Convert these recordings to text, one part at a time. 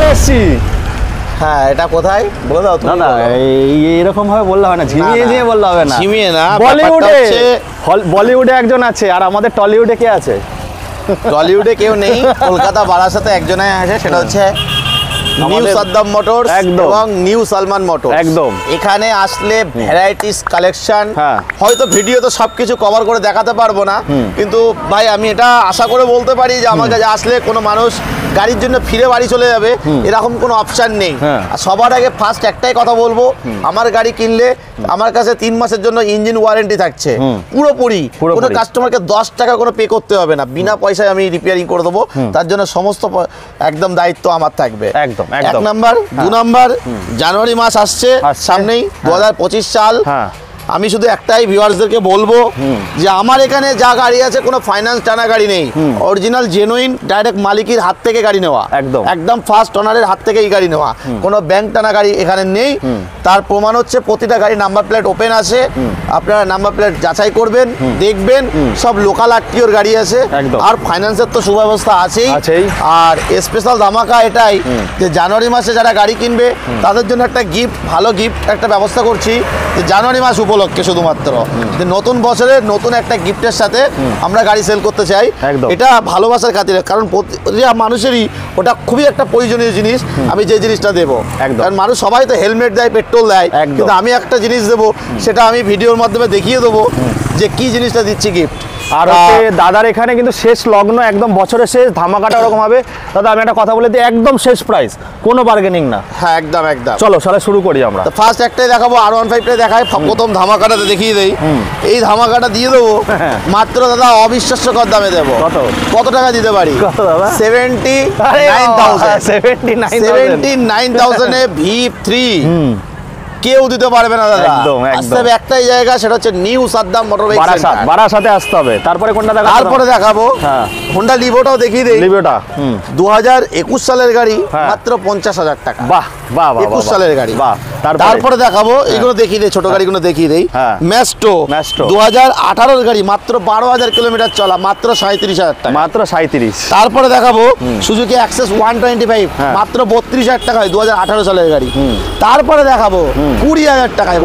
চলে এসেছি। হ্যাঁ, এটা কোথায় বলে দাও তুমি। না এইরকম ভাবে বললে হবে না, ঝিমিয়ে বললে হবে না। ঝিমিয়ে না, বলিউডে একজন আছে আর আমাদের টলিউডে কে আছে? টলিউডে কেউ নেই, কলকাতা বারাসাতে একজনই আছে, সেটা হচ্ছে নিউ সাদ্দাম মোটরস এবং নিউ সালমান মোটরস। একদম এখানে আসলে ভ্যারাইটিস কালেকশন, হ্যাঁ হয়তো ভিডিওতে সবকিছু কভার করে দেখাতে পারবো না, কিন্তু ভাই আমি এটা আশা করে বলতে পারি যে আমার কাছে আসলে কোনো মানুষ গাড়ির জন্য ফিরে বাড়ি চলে যাবে এরকম কোনো অপশন নেই। আর সবার আগে ফার্স্ট একটাই কথা বলবো, আমার গাড়ি কিনলে আমার কাছে 3 মাসের জন্য ইঞ্জিন ওয়ারেন্টি থাকছে পুরোপুরি। কোনো কাস্টমারকে 10 টাকা কোনো পে করতে হবে না, বিনা পয়সায় আমি রিপেয়ারিং করে দেবো, তার জন্য সমস্ত একদম দায়িত্ব আমার থাকবে। একদম। 1 নাম্বার। 2 নাম্বার, জানুয়ারি মাস আসছে সামনেই, 2025 সাল। আমি শুধু একটাই ভিউয়ার্সদেরকে বলবো যে আমার এখানে যা গাড়ি আছে কোনো ফাইন্যান্স টানা গাড়ি নেই, অরিজিনাল জেনুইন ডাইরেক্ট মালিকের হাত থেকে গাড়ি নেওয়া, একদম ফার্স্ট ওনারের হাত থেকে এই গাড়ি নেওয়া, কোনো ব্যাংক টানা গাড়ি এখানে নেই। তার প্রমাণ হচ্ছে প্রতিটা গাড়ি নাম্বার প্লেট ওপেন আছে, আপনারা নাম্বার প্লেট যাচাই করবেন, দেখবেন সব লোকাল আরটিওর গাড়ি আছে, আর ফাইন্যান্সের তো সুব্যবস্থা আছেই। আর স্পেশাল ধামাকা এটাই যে জানুয়ারি মাসে যারা গাড়ি কিনবে তাদের জন্য একটা গিফট, ভালো গিফট একটা ব্যবস্থা করছি যে জানুয়ারি মাস উপলক্ষে শুধুমাত্র যে নতুন বছরের নতুন একটা গিফটের সাথে আমরা গাড়ি সেল করতে চাই। এটা ভালোবাসার খাতিরে, কারণ প্রতিটা মানুষেরই ওটা খুবই একটা প্রয়োজনীয় জিনিস। আমি যে জিনিসটা দেবো, কারণ মানুষ সবাই তো হেলমেট দেয়, পেট্রোল দেয়, কিন্তু আমি একটা জিনিস দেবো, সেটা আমি ভিডিওর মাধ্যমে দেখিয়ে দেবো যে কি জিনিসটা দিচ্ছি গিফট। আর দাদার এখানে কিন্তু শেষ লগ্ন, একদম বছরের শেষ ধামাকাটা ওরকম হবে। দাদা আমি একটা কথা বলে দিই, একদম শেষ প্রাইস, কোনো বার্গেনিং না। হ্যাঁ, একদম একদম। চলো তাহলে শুরু করি আমরা। ফার্স্ট একটাই দেখাবো, R15টাই দেখাই, প্রথম ধামাকাটা দেখিয়ে দেই। এই ধামাকাটা দিয়ে দেবো মাত্র দাদা অবিশ্বাস্যকর দামে দেবো। কত টাকা দিতে পারি? কত দাদা? 79,000 এ V3 কেউ দিতে পারবে না দাদা। আসতে হবে একটাই জায়গা, সেটা হচ্ছে new Saddam motor bike centre, বারাসাতে আসতে হবে। তারপরে কোনটা দেখাবো? তারপরে দেখাবো হোন্ডা লিভোটাও দেখিয়ে দেই। লিভোটা 2021 সালের গাড়ি, মাত্র 50,000 টাকা। বাহ বাহ, 21 সালের গাড়ি। তারপরে দেখাবো এগুলো দেখিয়ে দেই, ছোট গাড়িগুলো দেখিয়ে দেই। ম্যাস্টো 2018 গাড়ি, মাত্র 12,000 কিলোমিটার চলা, মাত্র 37,000 টাকা। মাত্র 37। তারপরে দেখাবো সুজুকি অ্যাক্সেস 125, মাত্র 32,000 টাকায়, 2018 সালের গাড়ি। তারপরে দেখাবো 20,000 টাকায়,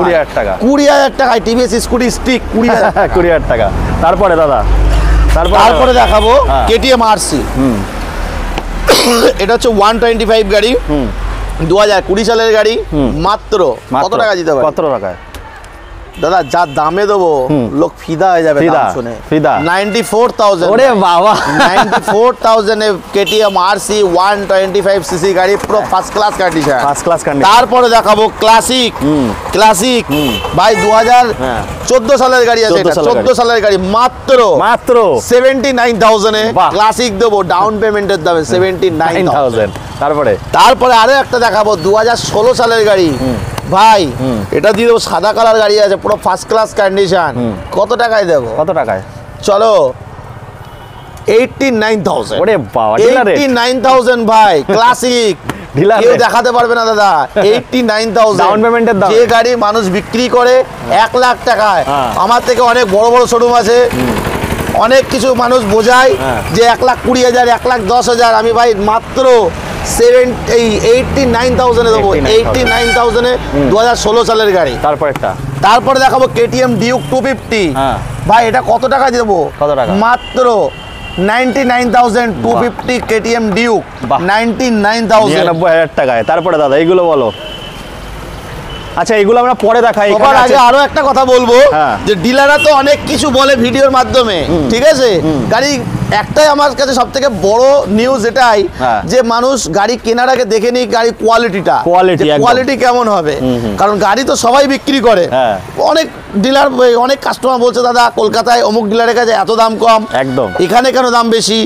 20,000 টাকায় টিভিএস স্কুটি স্টিক 20,000 টাকা। তারপরে দাদা তারপরে দেখাবো কেটিএম আরসি, এটা হচ্ছে 125 গাড়ি, 2020 সালের গাড়ি, মাত্র কত টাকা দিতে পারে? কত টাকায় দাদা? যা দামে দেবো লোক ফিদা হয়ে যাবে দাম শুনে। 94,000। ওরে বাবা, 94,000 এ কেটিএম আরসি 125 সিসি গাড়ি, পুরো ফার্স্ট ক্লাস কন্ডিশন। তারপরে দেখাবো ক্লাসিক ভাই, 2014 সালের গাড়ি আছে, 14 সালের গাড়ি, মাত্র 79,000 এ ক্লাসিক দেবো, ডাউন পেমেন্টের দামে 79,000। তারপরে আরো একটা দেখাবো 2016 সালের গাড়ি ভাই, এটা দিয়ে দেবো, সাদা কালার গাড়ি আছে, পুরো ফার্স্ট ক্লাস কন্ডিশন। কত টাকায় দেবো? কত টাকায়? চলো 89,000। ওরে বাবা, 89,000 ভাই, ক্লাসিক কেউ দেখাতে পারবে না দাদা। 89,000 ডাউন পেমেন্টের দাম। যে গাড়ি মানুষ বিক্রি করে 1 লাখ টাকায়, আমার থেকে অনেক বড় বড় শোরুম আছে, অনেক কিছু মানুষ বোঝায় যে 1,20,000, 1,10,000, আমি ভাই মাত্র 89,000 এ দেবো। 89,000 এ 2016 সালের গাড়ি। তারপরে দেখাবো কেটিএম ডিউক 250 ভাই, এটা কত টাকা দেবো? মাত্র 99,000, 250 কেটিএম ডিউক 99,000 টাকায়। তারপরে দাদা এইগুলো বলো। আচ্ছা, এগুলো আমরা পরে দেখাই। সবার আগে আরো একটা কথা বলবো যে ডিলাররা তো অনেক কিছু বলে ভিডিওর মাধ্যমে, ঠিক আছে, গাড়ি একটাই আমার কাছে সব থেকে বড় নিউজ এটাই যে মানুষ গাড়ি কেনার আগে দেখে নি গাড়ি কোয়ালিটি কেমন হবে, কারণ গাড়ি তো সবাই বিক্রি করে। অনেক ডিলার, অনেক কাস্টমার বলছে দাদা কলকাতায় অমুক ডিলারের কাছে এত দাম কম, একদম এখানে কেন দাম বেশি?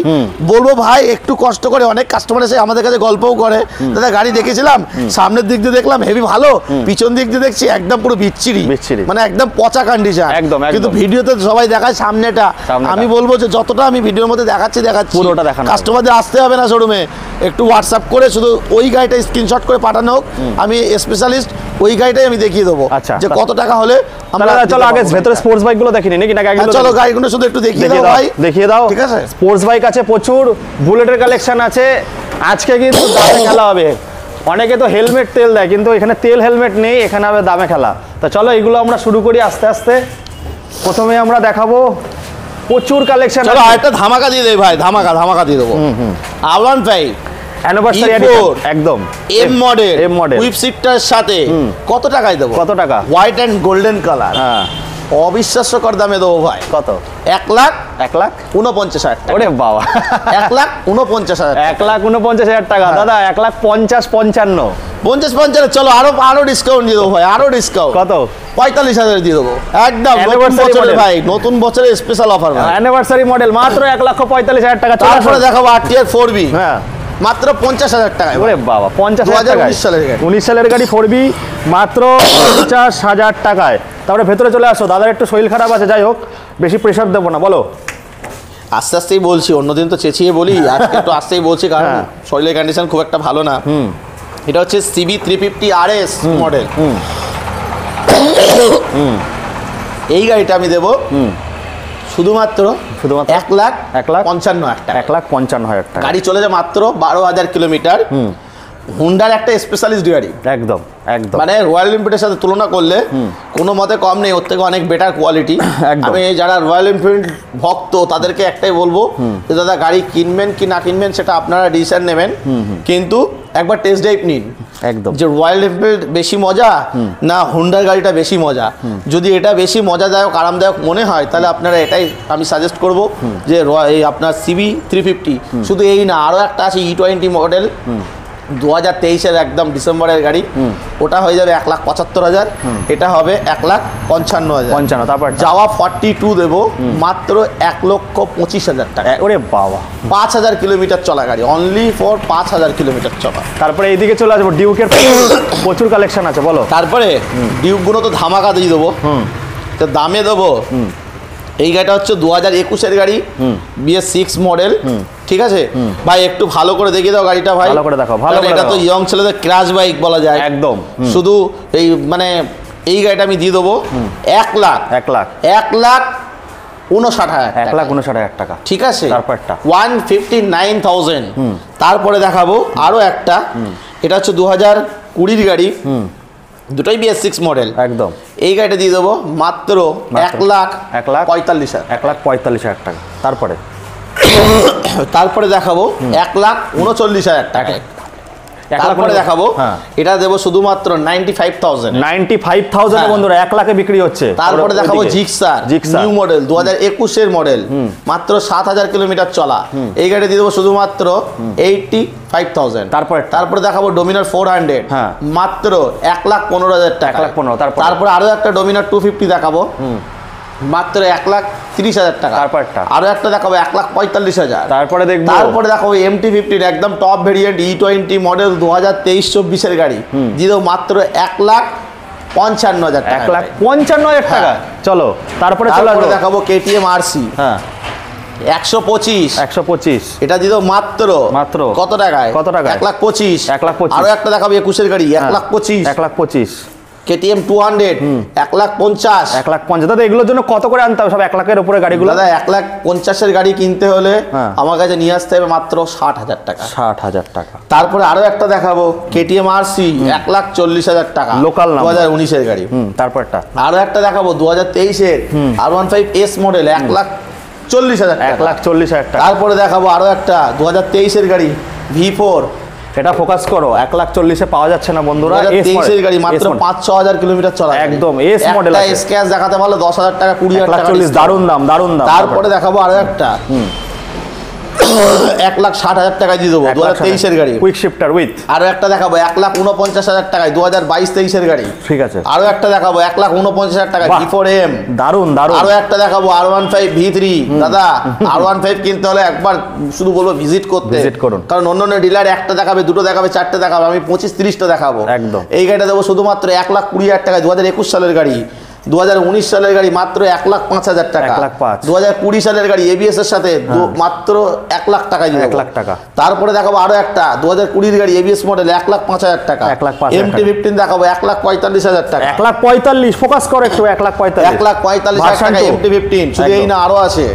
বলবো ভাই একটু কষ্ট করে, অনেক কাস্টমার এসে আমাদের কাছে গল্পও করে, দাদা গাড়ি দেখেছিলাম, সামনের দিক দিয়ে দেখলাম হেভি ভালো, পিছন দিক দিয়ে দেখছি একদম পুরো বিচ্ছিরি, মানে একদম পচা কন্ডিশন। কিন্তু ভিডিওতে সবাই দেখায় সামনেটা। আমি বলবো যে যতটা আমি ভিডিওর মধ্যে দেখাচ্ছি পুরোটা দেখানো, কাস্টমারদের আসতে হবে না শোরুমে, একটু হোয়াটসঅ্যাপ করে শুধু ওই গাড়িটা স্ক্রিনশট করে পাঠানো হোক, আমি স্পেশালিস্ট ওই গাড়িটাই আমি দেখিয়ে দেবো যে কত টাকা হলে আমরা। চলো আগে ভেতরে স্পোর্টস বাইক গুলো দেখিনি নাকি? চলো গাড়িগুলো শুধু একটু দেখিয়ে দাও ভাই, দেখিয়ে দাও। ঠিক আছে, স্পোর্টস বাইক আছে প্রচুর, বুলেটের কালেকশন আছে, আজকে কিন্তু দামে খেলা হবে। অনেকে তো হেলমেট তেল দেয়, কিন্তু এখানে তেল হেলমেট নেই, এখানে হবে দামে খেলা। তো চলো এগুলো আমরা শুরু করি আস্তে আস্তে। প্রথমে আমরা দেখাবো প্রচুর কালেকশন। চলো আরেকটা ধামাকা দিয়ে দেই ভাই, ধামাকা দিয়ে দেবো। R15 অ্যানিভার্সারি একদম এম মডেল এম মডেল হুইপ সিটটার সাথে কত টাকায় দেবো? কত টাকা? হোয়াইট অ্যান্ড গোল্ডেন কালার, হ্যাঁ অবিশ্বাস্যকর দামে দেবো ভাই। কত? 1,49,000 টাকা। ওরে বাবা 1,49,000, 1,49,000 টাকা দাদা। 1,50,55 50 চলো আরো ডিসকাউন্ট দিয়ে দেবো ভাই, আরো ডিসকাউন্ট। কত? 45,000 দিয়ে দেবো একদম ভাই, নতুন বছরের স্পেশাল অফার ভাই। অ্যানিভার্সারি মডেল মাত্র 1,45,000 টাকা। তারপরে দেখাবো RTR 4B, হ্যাঁ মাত্র 50,000 টাকা। ওরে বাবা 50,000 টাকা। 19 সালের গাড়ি 4B মাত্র 50,000 টাকায়। তারপরে ভেতরে চলে আসো। দাদার একটু শরীর খারাপ আছে, যাই হোক বেশি প্রেশার দেবো না, বলো। আস্তে আস্তেই বলছি, অন্যদিন তো চেঁচিয়ে বলি, আজকে একটু আস্তেই বলছি কারণ শরীরের কন্ডিশন খুব একটা ভালো না। এটা হচ্ছে CB 350 RS মডেল। এই গাড়িটা আমি দেবো শুধুমাত্র 1,55,000 টাকা। 1,55,000 টাকা। গাড়ি চলে যায় মাত্র 12,000 কিলোমিটার। হুন্ডার একটা স্পেশালিস্ট গাড়ি, একদম একদম, মানে রয়্যাল এনফিল্ডের সাথে তুলনা করলে কোনো মতে কম নেই, ওর থেকে অনেক বেটার কোয়ালিটি। আমি যারা রয়্যাল এনফিল্ড ভক্ত তাদেরকে একটাই বলবো যে দাদা গাড়ি কিনবেন কি না কিনবেন সেটা আপনারা ডিসিশন নেবেন, কিন্তু একবার টেস্ট ড্রাইভ নিন একদম, যে রয়্যাল এনফিল্ড বেশি মজা না হুন্ডার গাড়িটা বেশি মজা। যদি এটা বেশি মজাদায়ক আরামদায়ক মনে হয় তাহলে আপনারা এটাই আমি সাজেস্ট করব যে এই আপনার CB 350। শুধু এই না, আরও একটা আছে E20 মডেল 2023-এর একদম ডিসেম্বরের গাড়ি, ওটা হয়ে যাবে 1,75,000, এটা হবে 1,55,000। তারপর যাওয়া 42 দেবো মাত্র 1,25,000 টাকা। ওরে বাবা 5,000 কিলোমিটার চলা গাড়ি, অনলি ফর 5,000 কিলোমিটার চলা। তারপরে এইদিকে চলে আসবো, ডিউকের প্রচুর কালেকশন আছে, বলো। তারপরে ডিউকগুলো তো ধামাকা দিয়ে দেবো, তো দামে দেবো। এই গাড়িটা হচ্ছে 2021-এর গাড়ি, BS6 মডেল, ঠিক আছে ভাই? একটু ভালো করে দেখিয়ে দাও গাড়িটা ভাই, ভালো করে দেখাও, ভালো করে। এটা তো ইয়ং ছেলেদের ক্রাশ বাইক বলা যায় একদম। শুধু এই মানে এই গাড়িটা আমি দিয়ে দেবো 1,59,000 টাকা, ঠিক আছে? তারপরটা 159,000। তারপরে দেখাবো আরো একটা, এটা হচ্ছে 2020-এর গাড়ি, দুটোই BS6 মডেল একদম। এই গাড়িটা দিয়ে দেবো মাত্র 1,45,000, 1,45,000 টাকা। তারপরে দেখাবো 1,39,000 টাকা। তারপরে দেখাবো এটা দেবো শুধুমাত্র 95,000 বন্ধুরা, 1 লাখে বিক্রি হচ্ছে। তারপরে দেখাবো জিক্সার নিউ মডেল 2021-এর মডেল, মাত্র 7,000 কিলোমিটার চলা। এই গাড়ি দিয়ে দেবো শুধুমাত্র 85,000। তারপরে দেখাবো ডোমিনার 400, মাত্র 1,15,000 টাকা। তারপরে আরো একটা ডোমিনার 250 দেখাবো, মাত্র 1,30,000 টাকা। আরো একটা দেখাবো 1,45,000। তারপরে দেখাবো MT-15 একদম টপ ভেরিয়েন্ট E20 মডেল 2023-24-এর গাড়ি, দিয়ে দেবো মাত্র 1,55,000 টাকা। 1,55,000 টাকা। চলো তারপরে দেখাবো KTM RC 125, এটা দিয়ে দেবো মাত্র কত টাকায়? 1,25,000। আরো একটা দেখাবো 21-এর গাড়ি 1,25,000। KTM 200 1,50,000। দাদা এগুলোর জন্য কত করে আনতে হবে সব 1 লাখের উপরে গাড়িগুলো? দাদা 1,50,000-এর গাড়ি কিনতে হলে আমার কাছে নিয়ে আসতে হবে মাত্র 60,000 টাকা। 60,000 টাকা। তারপরে আরো একটা দেখাবো KTM RC 1,40,000 টাকা, লোকাল নাম্বার, 2019-এর গাড়ি। তারপরটা আরো একটা দেখাবো 2023-এর R15S মডেল 1,40,000 টাকা। 1,40,000 টাকা। তারপরে দেখাবো আরো একটা 2023-এর গাড়ি V4, এটা ফোকাস করো, 1,40,000-এ পাওয়া যাচ্ছে না বন্ধুরা। 2023-এর গাড়ি মাত্র 5-6,000 কিলোমিটার চলা, একদম এস মডেল। একটা স্ক্র্যাচ দেখাতে পারলে 10,000 টাকা 20,000 টাকা। 1,40,000 দারুণ দাম। তারপরে দেখাবো আরো একটা 1,60,000 টাকা দিয়ে দেবো 2023-এর গাড়ি, কুইক শিফটার উইথ। আরো একটা দেখাবো 1,49,000 টাকায় 2022-23-এর গাড়ি, ঠিক আছে। আরো একটা দেখাবো 1,49,000 টাকা G4M, দারুণ। আরো একটা দেখাবো R15 V3। দাদা R15 কিনতে হলে একবার শুধু বলবো ভিজিট করুন, কারণ অন্য ডিলার একটা দেখাবে, দুটো দেখাবে, চারটে দেখাবে, আমি 25-30টা দেখাবো একদম। এই গাড়িটা দেবো শুধুমাত্র 1,20,000 টাকায় 2021 সালের গাড়ি। 2019 সালের গাড়ি মাত্র 1,05,000 টাকা। 1,05,000। 2020 সালের গাড়ি এবিএস এর সাথে মাত্র 1 লাখ টাকা দিয়ে 1 লাখ টাকা। তারপরে দেখাবো আরো একটা 2020 গাড়ি এবিএস মডেল 1,05,000 টাকা। 1,05,000 MT-15 দেখাবো 1,45,000 টাকা। 1,45,000 ফোকাস করে একটু 1,45,000 1,45,000 টাকা MT-15। শুধু এই না আরো আছে,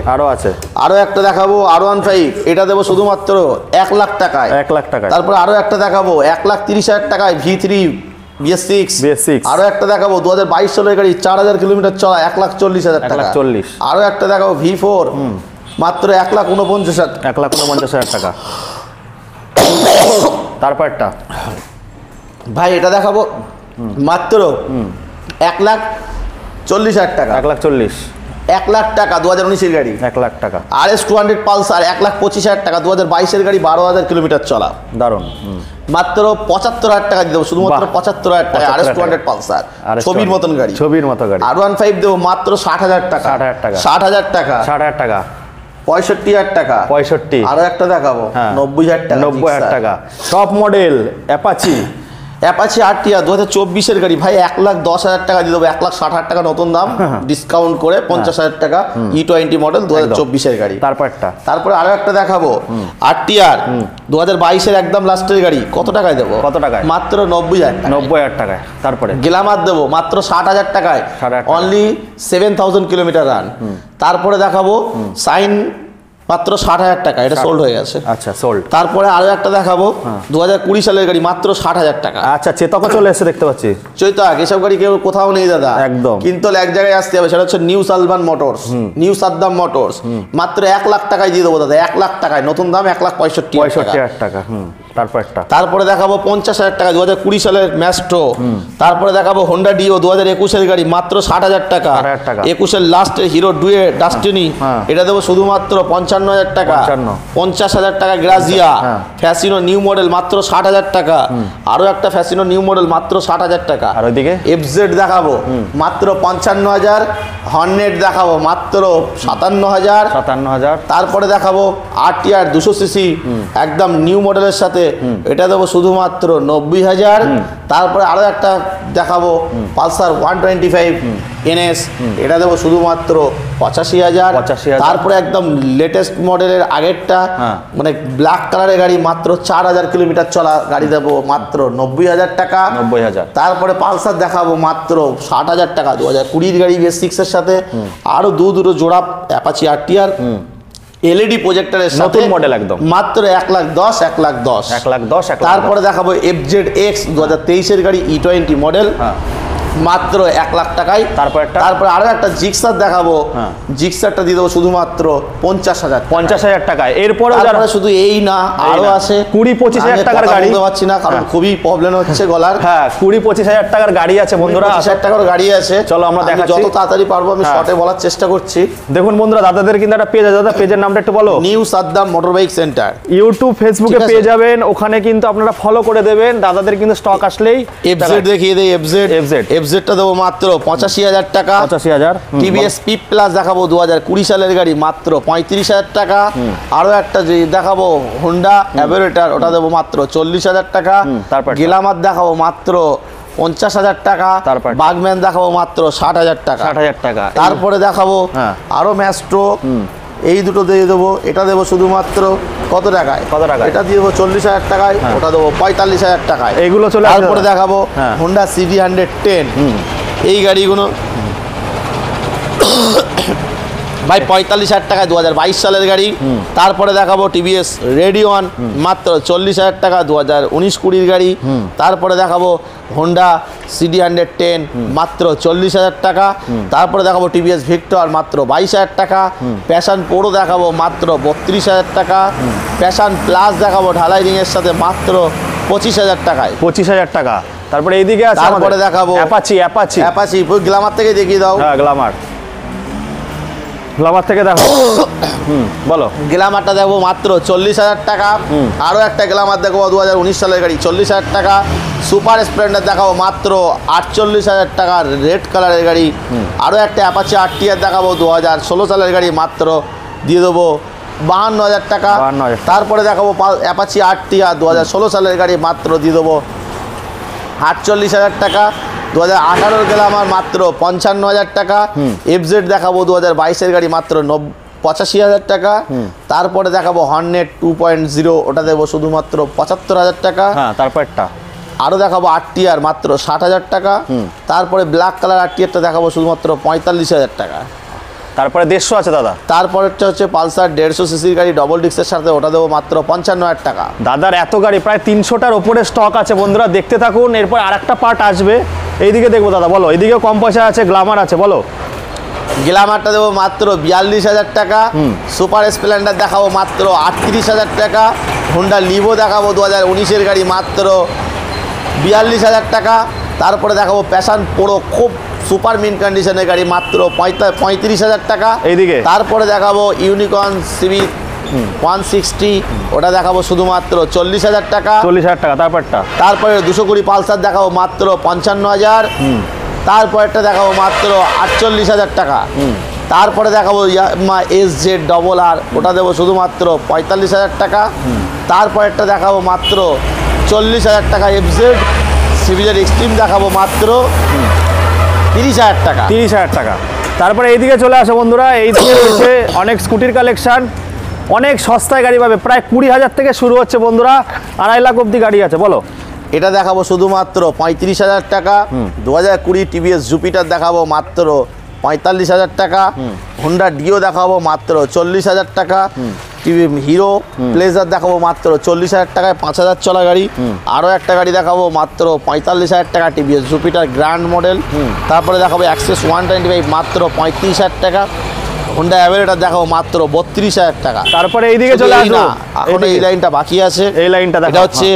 আরো একটা দেখাবো R15, এটা দেবো শুধুমাত্র 1 লাখ টাকায়। 1 লাখ টাকায়। তারপর আরো একটা দেখাবো 1,30,000 টাকায় V3 BS6। আরো একটা দেখাবো 2022 সালের গাড়ি 4000 কিলোমিটার চলা 1,40,000 টাকা। 1,40,000। আরো একটা দেখাবো V4 মাত্র 1,49,000। 1,49,000 টাকা। তারপরটা ভাই এটা দেখাবো মাত্র 1,40,000 টাকা। 1,40,000। 1 লাখ টাকা 2019 এর গাড়ি। 1 লাখ টাকা। RS200 পালসার 1,25,000 টাকা। 2022 এর গাড়ি 12,000 কিলোমিটার চলা। দারুন। মাত্র 75,000 টাকা দিয়ে দেবো, শুধুমাত্র 75,000 টাকা। RS200 পালসার ছবির মতন গাড়ি। ছবির মতো গাড়ি। R15 দেবো মাত্র 60,000 টাকা। 60,000 60,000 টাকা। টাকা। 60,000 টাকা। 65,000 টাকা। 65। আরো একটা দেখাবো 90,000 টাকা। 90,000 টাকা। টপ মডেল অ্যাপাচি RTR 2024 এর গাড়ি ভাই 1,10,000 টাকা দিয়ে দেবো। 1,60,000 টাকা নতুন দাম, ডিসকাউন্ট করে 50,000 টাকা। E20 মডেল 2024 এর গাড়ি। তারপরে আরো একটা দেখাবো RTR 2022 এর একদম লাস্টের গাড়ি। কত টাকায় দেবো? কত টাকায়? মাত্র 90,000 টাকা। 90,000 টাকায়। তারপরে গ্ল্যামার দেবো মাত্র 60,000 টাকায়। Only 7,000 kilometre run. তারপরে দেখাবো সাইন মাত্র 60,000 টাকা। এটা সোল্ড হয়ে গেছে। আচ্ছা, সোল্ড। তারপরে আরো একটা দেখাবো 2020 সালের গাড়ি মাত্র 60,000 টাকা। আচ্ছা, চেতকও চলে এসে দেখতে পাচ্ছি। চৈতাক এসব গাড়ি কেউ কোথাও নেই দাদা, একদম। কিন্তু এক জায়গায় আসতে হবে, সেটা হচ্ছে new Salman motors. New Saddam motors মাত্র 1 লাখ টাকায় দিয়ে দেবো দাদা। 1 লাখ টাকায় নতুন দাম 1,65,000 টাকা। তারপরে দেখাবো 50,000 টাকা 2020 সালের ম্যাস্ট্রো। তারপরে দেখাবো হোন্ডা ডিও 2021 এর গাড়ি মাত্র 60,000 টাকা। 21 এর লাস্টের হিরো ডুয়ে ডাস্টিনি, এটা দেবো শুধুমাত্র 55,000 টাকা। 50,000 টাকা গ্রাজিয়া ফ্যাসিনো নিউ মডেল মাত্র 60,000 টাকা। আরো একটা ফ্যাসিনো নিউ মডেল মাত্র 60,000 টাকা। আর ওইদিকে FZ দেখাবো মাত্র 55,000। হর্নেট দেখাবো মাত্র 57,000। তারপরে দেখাবো RTR 200 সিসি একদম নিউ মডেলের সাথে, এটা দেবো শুধুমাত্র 90,000। তারপরে আরো একটা দেখাবো পালসার 125 NS, এটা দেবো শুধুমাত্র 85,000। তারপরে একদম লেটেস্ট মডেলের আগেরটা মানে ব্ল্যাক কালারের গাড়ি মাত্র 4,000 কিলোমিটার চলা গাড়ি দেবো মাত্র 90,000 টাকা। 90,000। তারপরে পালসার দেখাবো মাত্র 60,000 টাকা 2020 গাড়ি BS6 এর সাথে। আরো দুটো জোড়া অ্যাপাচি RTR LED প্রজেক্টরের সাথে নতুন মডেল একদম মাত্র 1,10,000। তারপরে দেখাবো FZX 2023 এর গাড়ি E20 মডেল মাত্র 1 লাখ টাকায়। তারপরে আরো একটা জিক্সার দেখাবো, জিক্সারটা দিয়ে দেবো শুধুমাত্র 50,000 টাকায়। এরপরে শুধু এই না, আরো আছে 20-25,000 টাকার গাড়ি বলতে পারছি না কারণ খুবই প্রবলেম হচ্ছে গলার। 20-25,000 টাকার গাড়ি আছে বন্ধুরা। 25,000 টাকার গাড়ি আছে। চলো আমরা দেখাচ্ছি, যত তাড়াতাড়ি পারবো আমি শর্টে বলার চেষ্টা করছি। দেখুন বন্ধুরা, দাদাদের কিন্তু একটা পেজ আছে, দাদা পেজের নামটা একটু বলো। New Saddam motor bike centre. YouTube ফেসবুকে পেয়ে যাবেন, ওখানে কিন্তু আপনারা ফলো করে দেবেন। দাদাদের কিন্তু স্টক আসলেই FZ দেখিয়ে দেই। FZটা দেবো মাত্র 85,000 টাকা। 85,000। TVS পিপ প্লাস দেখাবো 2020 সালের গাড়ি মাত্র 35,000 টাকা। আরো একটা যে দেখাবো হোন্ডা অ্যাভারেটার, ওটা দেবো মাত্র 40,000 টাকা। গ্ল্যামার দেখাবো মাত্র 50,000 টাকা। বাগম্যান দেখাবো মাত্র 60,000 টাকা। তারপরে দেখাবো আরো ম্যাস্ট্রো, এই দুটো দিয়ে দেবো। এটা দেবো শুধুমাত্র কত টাকায়? এটা দিয়ে দেবো 40,000 টাকায়। ওটা দেবো 45,000 টাকায়। এইগুলো চলে আসবে। তারপরে দেখাবো হোন্ডা CB110, এই গাড়িগুলো ভাই 45,000 টাকায় 2022 সালের গাড়ি। তারপরে দেখাবো TVS রেডিওন মাত্র 40,000 টাকা 2019-20 গাড়ি। তারপরে দেখাবো হোন্ডা CD110 মাত্র 40,000 টাকা। তারপরে দেখাবো TVS ভিক্টর মাত্র 22,000 টাকা। প্যাশন প্রো দেখাবো মাত্র 32,000 টাকা। প্যাশন প্লাস দেখাবো ঢালাই রিংয়ের সাথে মাত্র 25,000 টাকায়। 25,000 টাকা। তারপরে এইদিকে আছে, তারপরে দেখাবো অ্যাপাচি গ্ল্যামার থেকে দেখিয়ে দাও। গ্ল্যামার থেকে দেখো। বলো। গ্ল্যামারটা দেখবো মাত্র 40,000 টাকা। আরো একটা গ্ল্যামার দেখবো 2019 সালের গাড়ি 40,000 টাকা। সুপার স্প্লেন্ডার দেখাবো মাত্র 48,000 টাকা, রেড কালারের গাড়ি। আরো একটা অ্যাপাচি RTR দেখাবো 2016 সালের গাড়ি মাত্র দিয়ে দেবো 52,000 টাকা। তারপরে দেখাবো অ্যাপাচি RTR 2016 সালের গাড়ি মাত্র দিয়ে দেবো 48,000 টাকা। 2018 গেলাম আমার মাত্র 55,000 টাকা। এফজেড দেখাবো 2022-এর গাড়ি মাত্র 85,000 টাকা। তারপরে দেখাবো হর্নেট 2.0, ওটা দেবো শুধুমাত্র 75,000 টাকা। হ্যাঁ, তারপরটা আরও দেখাবো আরটিআর মাত্র 60,000 টাকা। তারপরে ব্ল্যাক কালার আরটিআরটা দেখাবো শুধুমাত্র 45,000 টাকা। তারপরে 150 আছে দাদা। তারপরেরটা হচ্ছে পালসার 150 সিসির গাড়ি ডবল ডিস্কের সাথে, ওটা দেবো মাত্র 55,000 টাকা। দাদার এত গাড়ি প্রায় 300টার ওপরে স্টক আছে বন্ধুরা, দেখতে থাকুন। এরপর আরেকটা পার্ট আসবে, এইদিকে দেখবো দাদা, বলো। এইদিকেও কম পয়সা আছে, গ্ল্যামার আছে, বলো। গ্ল্যামারটা দেবো মাত্র 42,000 টাকা। সুপার স্প্লেন্ডার দেখাবো মাত্র 38,000 টাকা। হোন্ডা লিভো দেখাবো 2019-এর গাড়ি মাত্র 42,000 টাকা। তারপরে দেখাবো প্যাশন প্রো, খুব সুপার মিন কন্ডিশনের গাড়ি, মাত্র 35,000 টাকা। এইদিকে তারপরে দেখাবো ইউনিকর্ন সিভি 160, ওটা দেখাবো শুধুমাত্র 40,000 টাকা। 40,000 টাকা। তারপরটা তারপরে 220 পালসার দেখাবো মাত্র 55,000। তারপরেরটা দেখাবো মাত্র 48,000 টাকা। তারপরে দেখাবো ইয়ামাহা এসজেড ডবল আর, ওটা দেবো শুধুমাত্র 45,000 টাকা। তারপরেরটা দেখাবো মাত্র 40,000 টাকা। এফজেড সিভিজেড এক্সট্রিম দেখাবো মাত্র 30,000 টাকা। 30,000 টাকা। তারপরে এইদিকে চলে আসো বন্ধুরা, এইদিকে রয়েছে অনেক স্কুটির কালেকশন, অনেক সস্তায় গাড়ি পাবে, প্রায় 20,000 থেকে শুরু হচ্ছে বন্ধুরা, 2.5 লাখ অব্দি গাড়ি আছে, বলো। এটা দেখাবো শুধুমাত্র 35,000 টাকা। 2020 টিভিএস জুপিটার দেখাবো মাত্র 45,000 টাকা। হোন্ডা ডিও দেখাবো মাত্র 40,000 টাকা। হিরো প্লেজার দেখাবো মাত্র 40,000 টাকায়, 5,000 চলা গাড়ি। আরও একটা গাড়ি দেখাবো মাত্র 45,000 টাকা, টিভিএস জুপিটার গ্র্যান্ড মডেল। তারপরে দেখাবো অ্যাক্সেস 125 মাত্র 35,000 টাকা। হোন্ডা অ্যাভেলেটার দেখাবো মাত্র 32,000 টাকা। তারপরে এইদিকে চলে আসো, এখন এই লাইনটা বাকি আছে, এই লাইনটা এটা হচ্ছে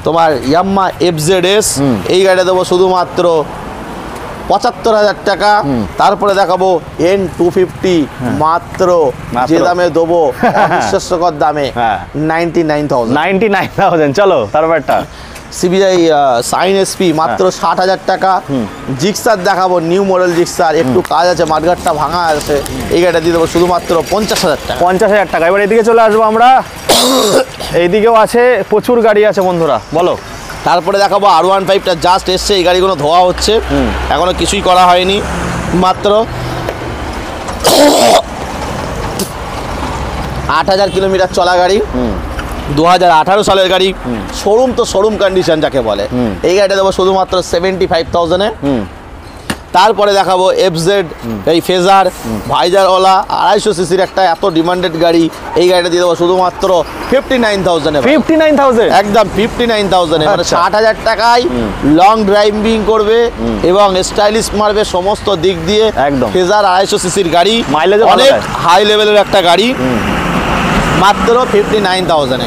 তোমার ইয়ামাহা এফজেডএস, এই গাড়িটা দেবো শুধুমাত্র 75,000 টাকা। তারপরে দেখাবো N250 মাত্র যে দামে দেবো, অবিশ্বাস্যকর দামে 99,000। চলো তারপরটা সিবিআই সাইন এসপি মাত্র 60,000 টাকা। জিক্সার দেখাবো নিউ মডেল জিক্সার, একটু কাজ আছে, মাঠঘাটটা ভাঙা আছে, এই গাড়িটা দিয়ে দেবো শুধুমাত্র 50,000 টাকা। 50,000 টাকা। এবার এদিকে চলে আসবো আমরা, এইদিকেও আছে প্রচুর গাড়ি আছে বন্ধুরা, বলো। তারপরে দেখাবো R15টা জাস্ট এসছে, এই গাড়িগুলো ধোয়া হচ্ছে, এখনো কিছুই করা হয়নি, মাত্র 8,000 কিলোমিটার চলা গাড়ি, 2018 সালের গাড়ি, শোরুম তো শোরুম কন্ডিশন যাকে বলে। এই গাড়িটা দেবো শুধুমাত্র 75,000-এ। তারপরে দেখাবো এফজেড এই ফেজার ভাইজারওয়ালা 250 সিসির একটা এত ডিমান্ডেড গাড়ি, এই গাড়িটা দিয়ে দেবো শুধুমাত্র 59,000-এ। 59,000 একদম 59,000-এ, মানে 60,000 টাকায় লং ড্রাইভিং করবে এবং স্টাইলিশ মারবে সমস্ত দিক দিয়ে। একদম ফেজার 250 সিসির গাড়ি, মাইলেজ অনেক হাই লেভেলের একটা গাড়ি, মাত্র 59,000-এ।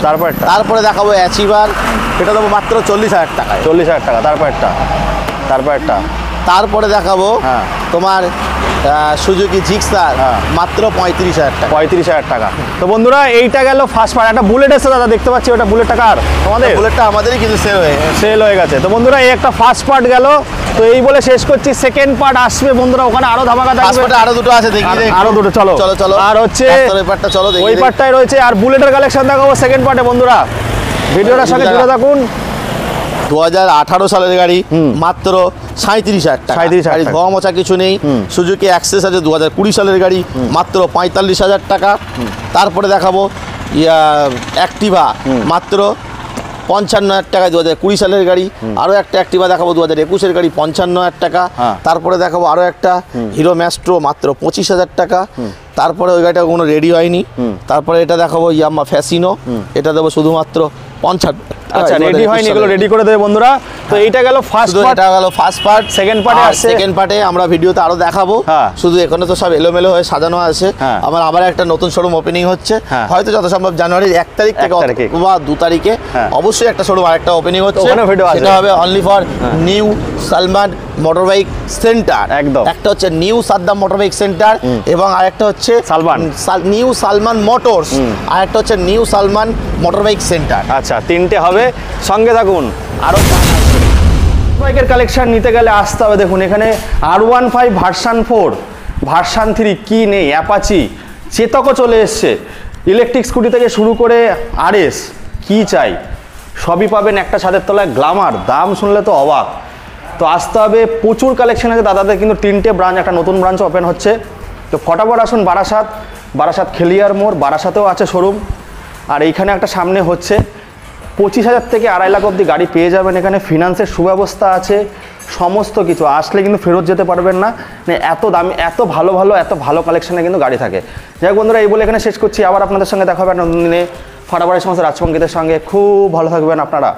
তারপরে দেখাবো অ্যাচিভার, এটা দেবো মাত্র 40,000 টাকায়। 40,000 টাকা। তারপরটা তারপরে দেখাবো তোমার সুজুকি জিক্সার, মাত্র 35,000 টাকা। 35,000 টাকা। তো বন্ধুরা এইটা গেল ফার্স্ট পার্ট। একটা বুলেট এসে দাদা দেখতে পাচ্ছি, ওটা বুলেট টাকা আর তোমাদের বুলেটটা আমাদেরই কিন্তু সেল হয়ে গেছে। তো বন্ধুরা এই একটা ফার্স্ট পার্ট গেল, তো এই বলে শেষ করছি। সেকেন্ড পার্ট আসবে বন্ধুরা, ওখানে আরো ধামাকা থাকবে, আরো দুটো আছে, দেখি আরো দুটো। চলো চলো চলো। আর হচ্ছে ওই পার্টটা চলো, ওই পার্টটাই রয়েছে, আর বুলেটের কালেকশন দেখাবো সেকেন্ড পার্টে বন্ধুরা, ভিডিওটার সঙ্গে জুড়ে থাকুন। 2018 সালের গাড়ি, মাত্র 37,000 টাকা। 37,000 টাকা, ধোয়া মোছা কিছু নেই। সুজুকি অ্যাক্সেস আছে 2020 সালের গাড়ি, মাত্র 45,000 টাকা। তারপরে দেখাবো অ্যাক্টিভা, মাত্র 55,000 টাকা, 2020 সালের গাড়ি। আরও একটা অ্যাক্টিভা দেখাবো 2021-এর গাড়ি, 55,000 টাকা। তারপরে দেখাবো আরও একটা হিরো ম্যাস্ট্রো, মাত্র 25,000 টাকা। তারপরে ওই গাড়িটা কোনো রেডি হয়নি। তারপরে এটা দেখাবো ইয়ামাহা ফ্যাসিনো, এটা দেবো শুধুমাত্র 55। আচ্ছা রেডি হয়নি, এগুলো রেডি করে দেবে বন্ধুরা। তো এইটা গেল ফার্স্ট পার্ট, এটা গেল ফার্স্ট পার্ট। সেকেন্ড পার্টে আসছে, সেকেন্ড পার্টে আমরা ভিডিওতে আরো দেখাবো। শুধু এখানে তো সব এলোমেলো হয়ে সাজানো আছে। আমার আবার একটা নতুন শোরুম ওপেনিং হচ্ছে, হয়তো যত সম্ভব জানুয়ারির 1 তারিখ থেকে বা 2 তারিখে অবশ্যই একটা শোরুম আরেকটা ওপেনিং হচ্ছে, সেটা হবে only for new Salman motorbike centre. একদম, একটা হচ্ছে নিউ সাদ্দাম মোটরবাইক সেন্টার এবং আরেকটা হচ্ছে নিউ সালমান মোটরস, আরেকটা হচ্ছে নিউ সালমান মোটরবাইক সেন্টার। আচ্ছা তিনটে হবে, সঙ্গে থাকুন। আরো বাইকের কালেকশন নিতে গেলে আসতে হবে। দেখুন এখানে R15 ভার্সন 4, ভার্সন 3 কি নেই, অ্যাপাচি, চেতকও চলে এসছে, ইলেকট্রিক স্কুটি থেকে শুরু করে RS, কি চাই সবই পাবেন একটা ছাদের তলায়। গ্ল্যামার, দাম শুনলে তো অবাক, তো আসতে হবে, প্রচুর কালেকশন আছে দাদাদের, কিন্তু 3টে ব্রাঞ্চ, একটা নতুন ব্রাঞ্চ ওপেন হচ্ছে। তো ফটাফট আসুন বারাসাত খেলিয়ার মোড়, বারাসাতেও আছে শোরুম। আর এইখানে একটা সামনে হচ্ছে 25,000 থেকে 2.5 লাখ অবধি গাড়ি পেয়ে যাবেন এখানে। ফিনান্সের সুব্যবস্থা আছে, সমস্ত কিছু। আসলে কিন্তু ফেরত যেতে পারবেন না, মানে এত দামি, এত ভালো কালেকশানে কিন্তু গাড়ি থাকে। যাই হোক বন্ধুরা, এই বলে এখানে শেষ করছি। আবার আপনাদের সঙ্গে দেখা হবে নতুন দিনে ফাটাফাটের সমস্ত রাজপঙ্কিতের সঙ্গে। খুব ভালো থাকবেন আপনারা।